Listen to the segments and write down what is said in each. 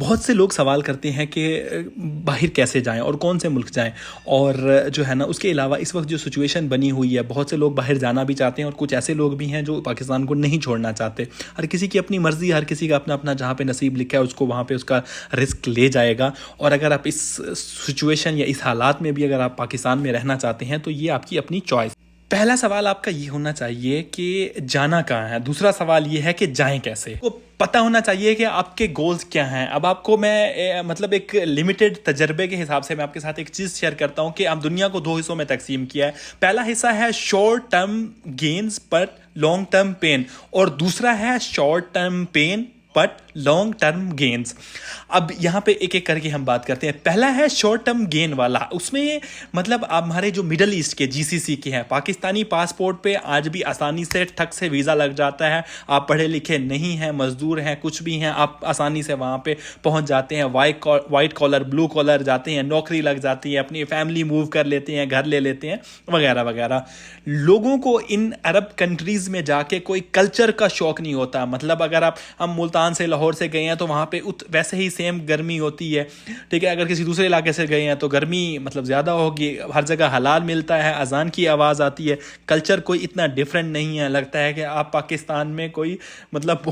बहुत से लोग सवाल करते हैं कि बाहर कैसे जाएं और कौन से मुल्क जाएं। और जो है ना, उसके अलावा इस वक्त जो सिचुएशन बनी हुई है, बहुत से लोग बाहर जाना भी चाहते हैं और कुछ ऐसे लोग भी हैं जो पाकिस्तान को नहीं छोड़ना चाहते। हर किसी की अपनी मर्ज़ी, हर किसी का अपना अपना जहाँ पे नसीब लिखा है उसको वहाँ पे उसका रिस्क ले जाएगा। और अगर आप इस सिचुएशन या इस हालात में भी अगर आप पाकिस्तान में रहना चाहते हैं तो ये आपकी अपनी चॉइस। पहला सवाल आपका ये होना चाहिए कि जाना कहाँ है। दूसरा सवाल ये है कि जाएं कैसे। को पता होना चाहिए कि आपके गोल्स क्या हैं। अब आपको मैं मतलब एक लिमिटेड तजर्बे के हिसाब से मैं आपके साथ एक चीज़ शेयर करता हूँ कि आप दुनिया को दो हिस्सों में तकसीम किया है। पहला हिस्सा है शॉर्ट टर्म गेन्स पर लॉन्ग टर्म पेन, और दूसरा है short term pain but long term gains. अब यहाँ पे एक एक करके हम बात करते हैं। पहला है शॉर्ट टर्म गेन वाला। उसमें मतलब आप हमारे जो मिडल ईस्ट के जीसीसी के हैं, पाकिस्तानी पासपोर्ट पे आज भी आसानी से ठक से वीज़ा लग जाता है। आप पढ़े लिखे नहीं हैं, मजदूर हैं, कुछ भी हैं, आप आसानी से वहाँ पे पहुँच जाते हैं। वाइट कॉलर ब्लू कॉलर जाते हैं, नौकरी लग जाती है, अपनी फैमिली मूव कर लेते हैं, घर ले लेते हैं, वगैरह वगैरह। लोगों को इन अरब कंट्रीज़ में जाके कोई कल्चर का शौक़ नहीं होता। मतलब अगर हम मुल्तान से लाहौर से गए हैं तो वहाँ पे वैसे ही सेम गर्मी होती है, ठीक है। अगर किसी दूसरे इलाके से गए हैं तो गर्मी मतलब ज़्यादा होगी। हर जगह हलाल मिलता है, अजान की आवाज़ आती है। कल्चर कोई इतना डिफरेंट नहीं है। लगता है कि आप पाकिस्तान में कोई मतलब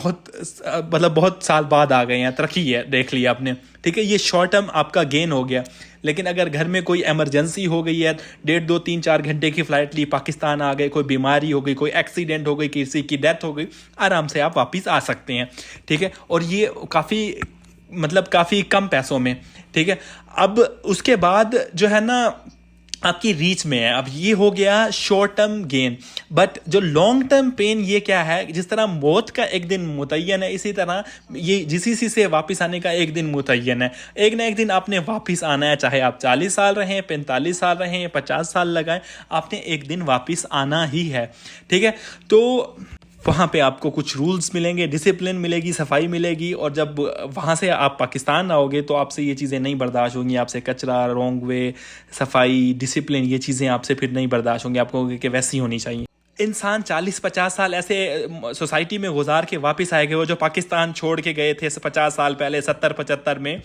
बहुत साल बाद आ गए हैं, तरक्की है देख लिया आपने, ठीक है। ये शॉर्ट टर्म आपका गेन हो गया। लेकिन अगर घर में कोई इमरजेंसी हो गई है, 1.5 2 3 4 घंटे की फ़्लाइट ली, पाकिस्तान आ गए, कोई बीमारी हो गई, कोई एक्सीडेंट हो गई, किसी की डेथ हो गई, आराम से आप वापस आ सकते हैं, ठीक है। और ये काफ़ी कम पैसों में, ठीक है। अब उसके बाद जो है ना आपकी रीच में है। अब ये हो गया शॉर्ट टर्म गेन। बट जो लॉन्ग टर्म पेन ये क्या है, जिस तरह मौत का एक दिन मुतय्यन है, इसी तरह ये जीसीसी से वापस आने का एक दिन मुतय्यन है। एक ना एक दिन आपने वापस आना है, चाहे आप 40 साल रहें, 45 साल रहें, 50 साल लगाएं, आपने एक दिन वापस आना ही है, ठीक है। तो वहाँ पे आपको कुछ रूल्स मिलेंगे, डिसिप्लिन मिलेगी, सफाई मिलेगी। और जब वहाँ से आप पाकिस्तान आओगे तो आपसे ये चीज़ें नहीं बर्दाश्त होंगी। आपसे कचरा, रॉन्ग वे, सफाई, डिसिप्लिन, ये चीज़ें आपसे फिर नहीं बर्दाश्त होंगी। आपको कि वैसी होनी चाहिए। इंसान 40-50 साल ऐसे सोसाइटी में गुजार के वापस आएंगे, वो जो पाकिस्तान छोड़ के गए थे 50 साल पहले 70-75 में,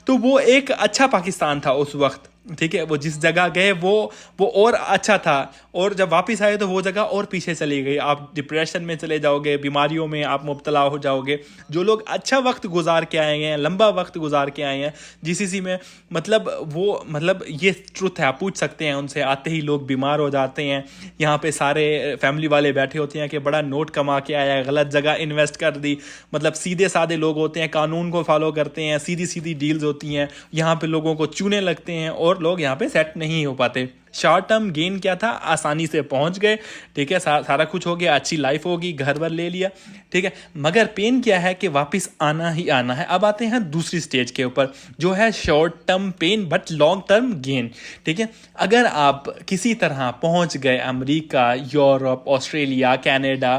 तो वो एक अच्छा पाकिस्तान था उस वक्त, ठीक है। वो जिस जगह गए वो और अच्छा था, और जब वापस आए तो वो जगह और पीछे चली गई। आप डिप्रेशन में चले जाओगे, बीमारियों में आप मुब्तला हो जाओगे। जो लोग अच्छा वक्त गुजार के आए हैं, लंबा वक्त गुजार के आए हैं जीसीसी में, मतलब ये ट्रुथ है, आप पूछ सकते हैं उनसे। आते ही लोग बीमार हो जाते हैं। यहाँ पे सारे फैमिली वाले बैठे होते हैं कि बड़ा नोट कमा के आया है, गलत जगह इन्वेस्ट कर दी। मतलब सीधे साधे लोग होते हैं, कानून को फॉलो करते हैं, सीधी सीधी डील्स होती हैं। यहाँ पे लोगों को चूने लगते हैं और लोग यहाँ पे सेट नहीं हो पाते। शॉर्ट टर्म गेन क्या था, आसानी से पहुंच गए, ठीक है, सारा कुछ हो गया, अच्छी लाइफ होगी, घर भर ले लिया, ठीक है। मगर पेन क्या है कि वापस आना ही आना है। अब आते हैं दूसरी स्टेज के ऊपर, जो है short term pain but long term gain, ठीक है। अगर आप किसी तरह पहुंच गए अमेरिका, यूरोप, ऑस्ट्रेलिया, कनाडा,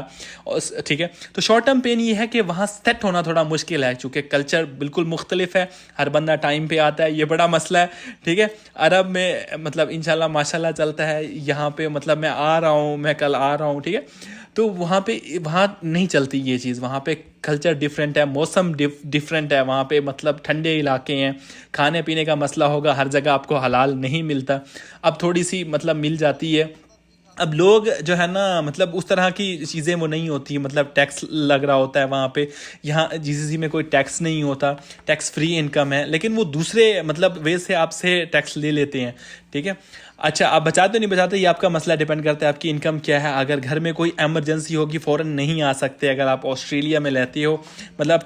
ठीक है, तो शॉर्ट टर्म पेन ये है कि वहाँ सेट होना थोड़ा मुश्किल है, चूँकि कल्चर बिल्कुल मुख्तलिफ है, हर बंदा टाइम पे आता है, ये बड़ा मसला है, ठीक है। अरब में मतलब इंशाल्लाह माशाल्लाह चलता है, यहाँ पे मतलब मैं आ रहा हूँ, मैं कल आ रहा हूँ, ठीक है। तो वहाँ नहीं चलती ये चीज़। वहाँ पे कल्चर डिफरेंट है, मौसम डिफरेंट है। वहाँ पे मतलब ठंडे इलाके हैं, खाने पीने का मसला होगा, हर जगह आपको हलाल नहीं मिलता। अब थोड़ी सी मतलब मिल जाती है। अब लोग जो है ना मतलब उस तरह की चीज़ें वो नहीं होती, मतलब टैक्स लग रहा होता है वहाँ पे। यहाँ जीसीसी में कोई टैक्स नहीं होता, टैक्स फ्री इनकम है, लेकिन वो दूसरे मतलब वे से आपसे टैक्स ले लेते हैं, ठीक है। अच्छा, आप बचाते नहीं बचाते ये आपका मसला, डिपेंड करता है आपकी इनकम क्या है। अगर घर में कोई एमरजेंसी होगी फ़ौरन नहीं आ सकते। अगर आप ऑस्ट्रेलिया में रहते हो, मतलब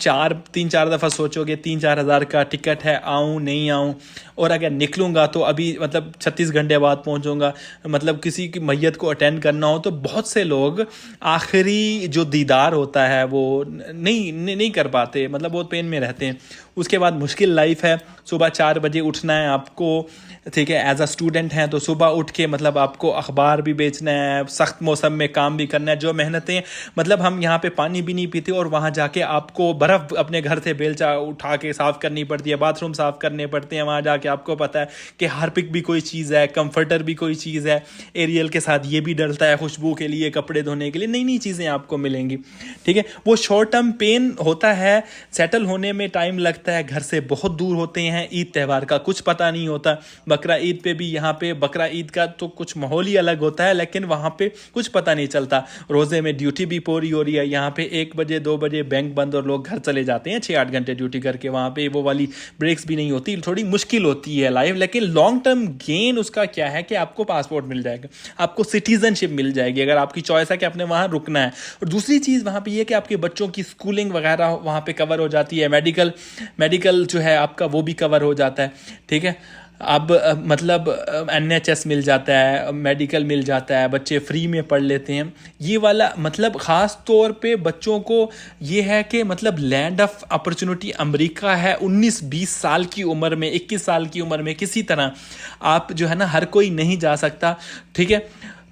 3-4 दफ़ा सोचोगे 3-4 हज़ार का टिकट है, आऊँ नहीं आऊँ, और अगर निकलूँगा तो अभी मतलब 36 घंटे बाद पहुँचूँगा। मतलब किसी की मैयत को अटेंड करना हो तो बहुत से लोग आखिरी जो दीदार होता है वो नहीं कर पाते, मतलब बहुत पेन में रहते हैं। उसके बाद मुश्किल लाइफ है, सुबह 4 बजे उठना है आपको, ठीक है। एज अ स्टूडेंट हैं तो सुबह उठ के मतलब आपको अखबार भी बेचना है, सख्त मौसम में काम भी करना है। जो मेहनतें मतलब हम यहाँ पे पानी भी नहीं पीते, और वहाँ जाके आपको बर्फ़ अपने घर से बेलचा उठा के साफ़ करनी पड़ती है, बाथरूम साफ़ करने पड़ते हैं। वहाँ जाके आपको पता है कि हार्पिक भी कोई चीज़ है, कम्फर्टर भी कोई चीज़ है, एरियल के साथ ये भी डलता है खुशबू के लिए, कपड़े धोने के लिए, नई नई चीज़ें आपको मिलेंगी, ठीक है। वो शॉर्ट टर्म पेन होता है, सेटल होने में टाइम लगता लगता है, घर से बहुत दूर होते हैं, ईद त्यौहार का कुछ पता नहीं होता। बकरा ईद पे भी यहाँ पे बकरा ईद का तो कुछ माहौल ही अलग होता है, लेकिन वहाँ पे कुछ पता नहीं चलता। रोज़े में ड्यूटी भी पूरी हो रही है, यहाँ पे 1 बजे 2 बजे बैंक बंद और लोग घर चले जाते हैं 6-8 घंटे ड्यूटी करके। वहाँ पे वो वाली ब्रेक्स भी नहीं होती, थोड़ी मुश्किल होती है लाइफ। लेकिन लॉन्ग टर्म गेन उसका क्या है कि आपको पासपोर्ट मिल जाएगा, आपको सिटीजनशिप मिल जाएगी अगर आपकी चॉइस है कि आपने वहाँ रुकना है। और दूसरी चीज़ वहाँ पे ये कि आपके बच्चों की स्कूलिंग वगैरह वहाँ पे कवर हो जाती है, मेडिकल जो है आपका वो भी कवर हो जाता है, ठीक है। अब मतलब NHS मिल जाता है, मेडिकल मिल जाता है, बच्चे फ्री में पढ़ लेते हैं। ये वाला मतलब ख़ास तौर पे बच्चों को ये है कि मतलब लैंड ऑफ अपॉर्चुनिटी अमेरिका है। 19-20 साल की उम्र में, 21 साल की उम्र में किसी तरह आप जो है ना, हर कोई नहीं जा सकता, ठीक है।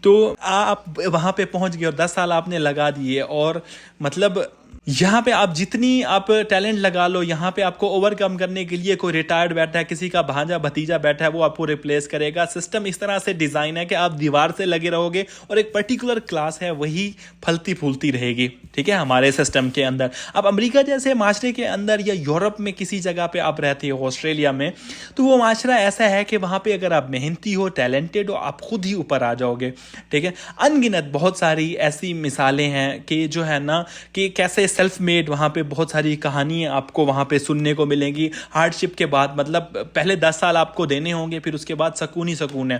तो आप वहाँ पे पहुँच गए और 10 साल आपने लगा दिए, और मतलब यहाँ पे आप जितनी आप टैलेंट लगा लो, यहाँ पे आपको ओवरकम करने के लिए कोई रिटायर्ड बैठा है, किसी का भांजा भतीजा बैठा है, वो आपको रिप्लेस करेगा। सिस्टम इस तरह से डिज़ाइन है कि आप दीवार से लगे रहोगे और एक पर्टिकुलर क्लास है वही फलती फूलती रहेगी, ठीक है, हमारे सिस्टम के अंदर। अब अमेरिका जैसे माशरे के अंदर या यूरोप में किसी जगह पे आप रहते हो, ऑस्ट्रेलिया में, तो वो माशरा ऐसा है कि वहाँ पे अगर आप मेहनती हो, टैलेंटेड हो, आप खुद ही ऊपर आ जाओगे, ठीक है। अनगिनत बहुत सारी ऐसी मिसालें हैं कि जो है ना कि कैसे सेल्फ मेड, वहाँ पे बहुत सारी कहानियाँ आपको वहाँ पे सुनने को मिलेंगी। हार्डशिप के बाद मतलब पहले 10 साल आपको देने होंगे, फिर उसके बाद सुकून ही सुकून है,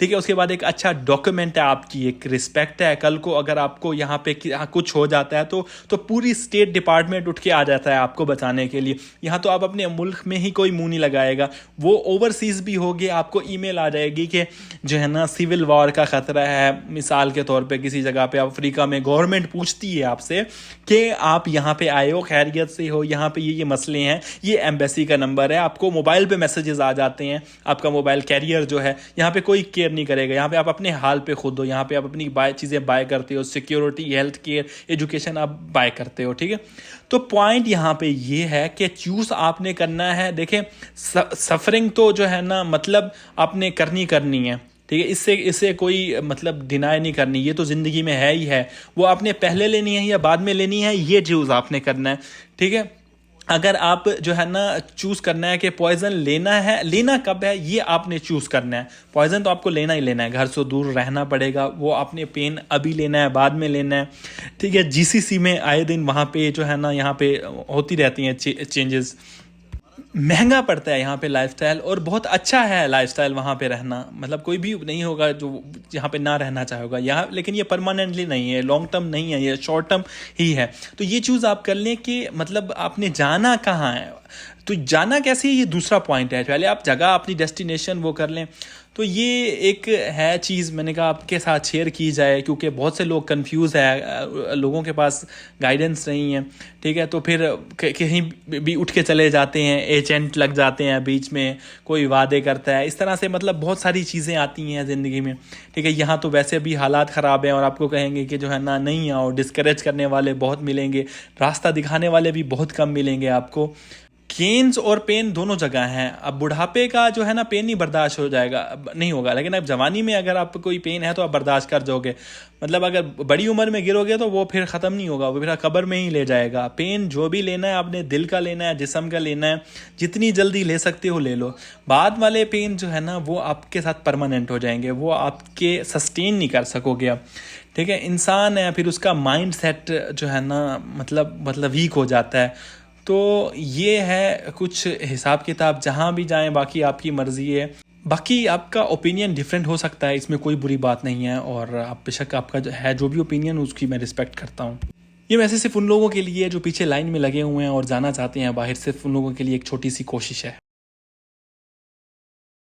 ठीक है। उसके बाद एक अच्छा डॉक्यूमेंट है, आपकी एक रिस्पेक्ट है। कल को अगर आपको यहाँ पे कुछ हो जाता है तो पूरी स्टेट डिपार्टमेंट उठ के आ जाता है आपको बचाने के लिए। यहाँ तो आप अपने मुल्क में ही कोई मुंह नहीं लगाएगा, वो ओवरसीज़ भी होगी, आपको ईमेल आ जाएगी कि जो है ना सिविल वॉर का ख़तरा है। मिसाल के तौर पे किसी जगह पे अफ्रीका में गवर्नमेंट पूछती है आपसे कि आप यहाँ पे आए हो, खैरियत से हो, यहाँ पे ये मसले हैं, ये एम्बेसी का नंबर है। आपको मोबाइल पे मैसेजेस आ जाते हैं, आपका मोबाइल कैरियर जो है यहाँ पे कोई केयर नहीं करेगा। यहाँ पे आप अपने हाल पे खुद हो, यहाँ पे आप अपनी चीज़ें बाय करते हो, सिक्योरिटी, हेल्थ केयर, एजुकेशन आप बाय करते हो, ठीक है। तो पॉइंट यहाँ पे ये है कि चूज़ आपने करना है। देखें, सफरिंग तो जो है ना मतलब आपने करनी है, ठीक है। इससे कोई मतलब डिनाई नहीं करनी, ये तो ज़िंदगी में है ही है। वो आपने पहले लेनी है या बाद में लेनी है, ये चूज़ आपने करना है, ठीक है। अगर आप जो है ना चूज़ करना है कि पॉइज़न लेना है, लेना कब है, ये आपने चूज़ करना है। पॉइज़न तो आपको लेना ही लेना है, घर से दूर रहना पड़ेगा, वो आपने पेन अभी लेना है, बाद में लेना है, ठीक है। GCC में आए दिन वहाँ पे जो है ना, यहाँ पे होती रहती हैं चेंजेस। महंगा पड़ता है यहाँ पे लाइफस्टाइल, और बहुत अच्छा है लाइफस्टाइल वहाँ पे रहना। मतलब कोई भी नहीं होगा जो यहाँ पे ना रहना चाहेगा यहाँ, लेकिन ये परमानेंटली नहीं है, लॉन्ग टर्म नहीं है, ये शॉर्ट टर्म ही है। तो ये चूज़ आप कर लें कि मतलब आपने जाना कहाँ है, तो जाना कैसे, ये दूसरा पॉइंट है। पहले आप जगह, अपनी डेस्टिनेशन वो कर लें। तो ये एक है चीज़ मैंने कहा आपके साथ शेयर की जाए, क्योंकि बहुत से लोग कंफ्यूज है, लोगों के पास गाइडेंस नहीं है, ठीक है। तो फिर कहीं भी उठ के चले जाते हैं, एजेंट लग जाते हैं बीच में, कोई वादे करता है, इस तरह से मतलब बहुत सारी चीज़ें आती हैं ज़िंदगी में, ठीक है। यहाँ तो वैसे भी हालात ख़राब हैं और आपको कहेंगे कि जो है ना नहीं आओ, डिस्करेज करने वाले बहुत मिलेंगे, रास्ता दिखाने वाले भी बहुत कम मिलेंगे आपको। गेन्स और पेन दोनों जगह हैं। अब बुढ़ापे का जो है ना पेन नहीं बर्दाश्त हो जाएगा, नहीं होगा, लेकिन अब जवानी में अगर आप कोई पेन है तो आप बर्दाश्त कर जाओगे। मतलब अगर बड़ी उम्र में गिरोगे तो वो फिर ख़त्म नहीं होगा, वो फिर कब्र में ही ले जाएगा। पेन जो भी लेना है आपने, दिल का लेना है, जिस्म का लेना है, जितनी जल्दी ले सकते हो ले लो। बाद वाले पेन जो है ना वो आपके साथ परमानेंट हो जाएंगे, वो आपके सस्टेन नहीं कर सकोगे आप, ठीक है। इंसान है, फिर उसका माइंड सेट जो है ना मतलब वीक हो जाता है। तो ये है कुछ हिसाब किताब, जहाँ भी जाएं, बाकी आपकी मर्ज़ी है। बाकी आपका ओपिनियन डिफरेंट हो सकता है, इसमें कोई बुरी बात नहीं है, और आप बेशक आपका जो भी ओपिनियन उसकी मैं रिस्पेक्ट करता हूँ। ये मैसेज सिर्फ उन लोगों के लिए जो पीछे लाइन में लगे हुए हैं और जाना चाहते हैं बाहर, सिर्फ उन लोगों के लिए एक छोटी सी कोशिश है।